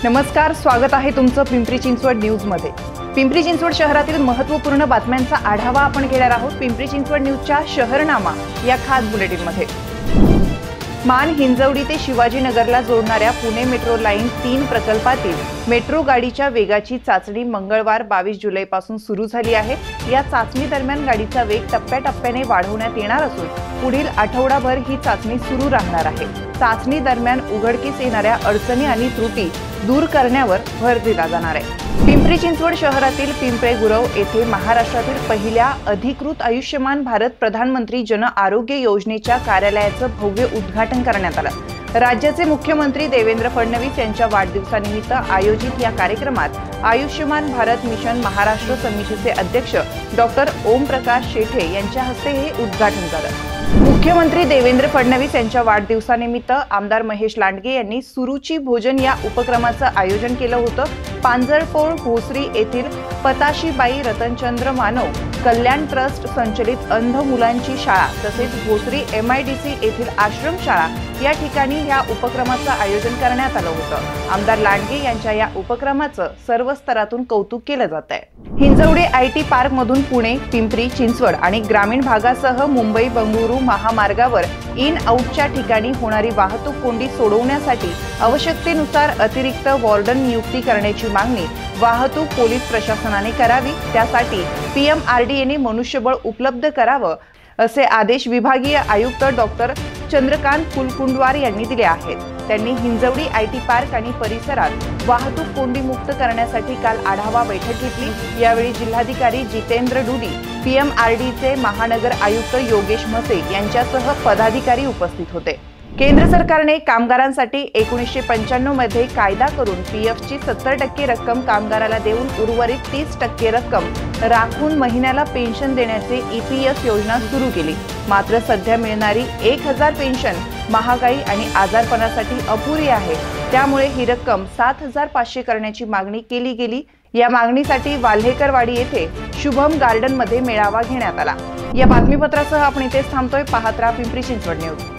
नमस्कार, स्वागत आहे तुमचं पिंपरी चिंचवड न्यूज मध्ये। पिंपरी चिंचवड शहरातील महत्त्वपूर्ण बातम्यांचा आढावा आपण घेणार आहोत पिंपरी चिंचवड न्यूजच्या शहरनामा या खास बुलेटिन मध्ये। मान हिंजवडी ते शिवाजीनगरला जोडणाऱ्या पुणे मेट्रो लाईन 3 प्रकल्पातील मेट्रो गाडीच्या वेगाची चाचणी मंगळवार 22 जुलैपासून सुरू झाली आहे। या चाचणी दरम्यान गाडीचा वेग टप्प्याटप्प्याने वाढवण्यात येणार असून पुढील आठवडाभर ही चाचणी सुरू राहणार आहे। चाचणी दरम्यान उघडकीस येणाऱ्या अडचणी आणि त्रुटी दूर करण्यावर भर दिला जाणार आहे। पिंपरी चिंचवड शहरातील पिंपळे गुरव येथे महाराष्ट्रातील पहिल्या अधिकृत आयुष्यमान भारत प्रधानमंत्री जन आरोग्य योजनेच्या कार्यालयाचं भव्य उद्घाटन करण्यात आलं। राज्याचे मुख्यमंत्री देवेंद्र फडणवीस यांच्या वाढदिवसानिमित्त आयोजित या कार्यक्रमात आयुष्यमान भारत मिशन महाराष्ट्र समितीचे अध्यक्ष डॉक्टर ओमप्रकाश शेठे यांच्या हस्ते हे उद्घाटन झालं। मुख्यमंत्री देवेंद्र फडणवीस यांच्या वाढदिवसानिमित्त आमदार महेश लांडगे यांनी सुरुची भोजन या उपक्रमाचं आयोजन केलं होतं। पांजरपोळ भोसरी येथील पताशीबाई रतनचंद्र मानव कल्याण ट्रस्ट संचलित अंध मुलांची शाळा तसेच भोसरी MIDC येथील आश्रम शाळा या ठिकाणी या उपक्रमाचं आयोजन करण्यात आलं होतं। आमदार लांडगे यांच्या या उपक्रमाचं सर्व स्तरातून कौतुक केलं जात आहे। हिंजवडी IT पार्क मधून पुणे, पिंपरी चिंचवड आणि ग्रामीण भागासह मुंबई बंगळुरू महामार्गावर इन आउटच्या ठिकाणी होणारी वाहतूक कोंडी सोडवण्यासाठी आवश्यकतेनुसार अतिरिक्त वॉर्डन नियुक्ती करण्याची मागणी वाहतूक पोलीस प्रशासनाने करावी। त्यासाठी PMRDA ने मनुष्यबळ उपलब्ध करावं असे आदेश विभागीय आयुक्त डॉक्टर चंद्रकांत फुलकुंडवार यांनी दिले आहेत। त्यांनी हिंजवडी IT पार्क आणि परिसरात वाहतूक कोंडी मुक्त करण्यासाठी काल आढावा बैठक घेतली। यावेळी जिल्हाधिकारी जितेंद्र डुडी, PMRDA महानगर आयुक्त योगेश मसे यांच्यासह पदाधिकारी उपस्थित होते। केंद्र सरकारने कामगारांसाठी 1995 मध्ये कायदा करून PFची 70% रक्कम कामगाराला देऊन उर्वरित 30% रक्कम राखून महिन्याला पेन्शन देण्याचे EPS योजना सुरू केली। मात्र सध्या मिळणारी 1000 पेन्शन महागाई आणि आजारपणासाठी अपुरी आहे। त्यामुळे ही रक्कम 7500 करण्याची मागणी केली गेली। या मागणीसाठी वाल्हेकरवाडी येथे शुभम गार्डन मध्ये मेळावा घेण्यात आला। या बातमीपत्रासह आपण इथेच थांबतोय। पाहत राहा पिंपरी चिंचवड न्यूज।